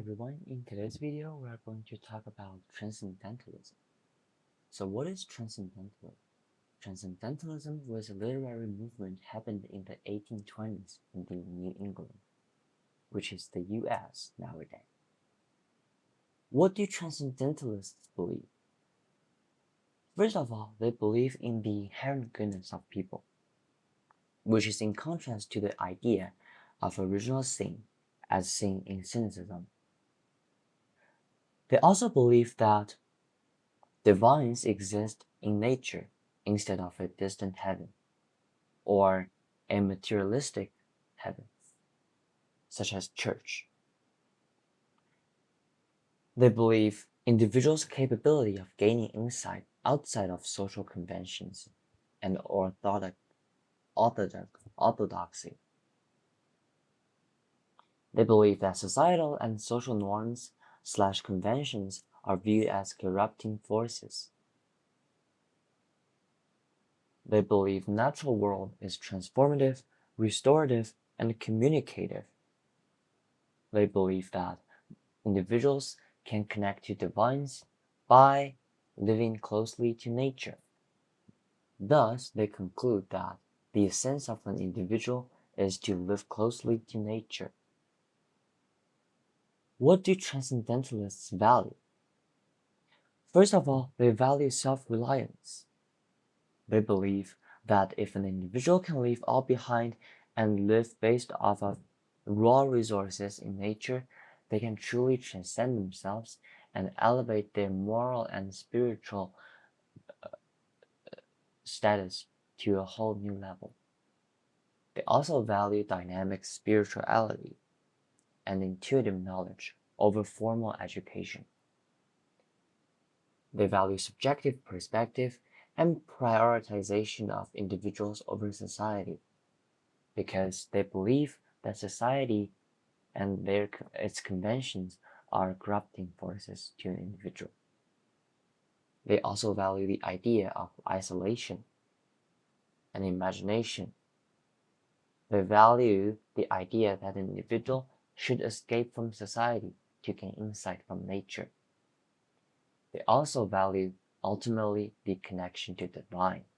everyone, in today's video we are going to talk about Transcendentalism. So what is Transcendentalism? Transcendentalism was a literary movement happened in the 1820s in the New England, which is the US nowadays. What do Transcendentalists believe? First of all, they believe in the inherent goodness of people, which is in contrast to the idea of original sin as seen in cynicism. They also believe that divines exist in nature instead of a distant heaven, or a materialistic heaven, such as church. They believe individuals' capability of gaining insight outside of social conventions and orthodoxy. They believe that societal and social norms/conventions are viewed as corrupting forces. They believe natural world is transformative, restorative, and communicative. They believe that individuals can connect to divines by living closely to nature. Thus, they conclude that the essence of an individual is to live closely to nature. What do Transcendentalists value? First of all, they value self-reliance. They believe that if an individual can leave all behind and live based off of raw resources in nature, they can truly transcend themselves and elevate their moral and spiritual status to a whole new level. They also value dynamic spirituality and intuitive knowledge over formal education. They value subjective perspective and prioritization of individuals over society, because they believe that society and its conventions are corrupting forces to an individual. They also value the idea of isolation and imagination. They value the idea that an individual should escape from society to gain insight from nature. They also value, ultimately, the connection to the divine.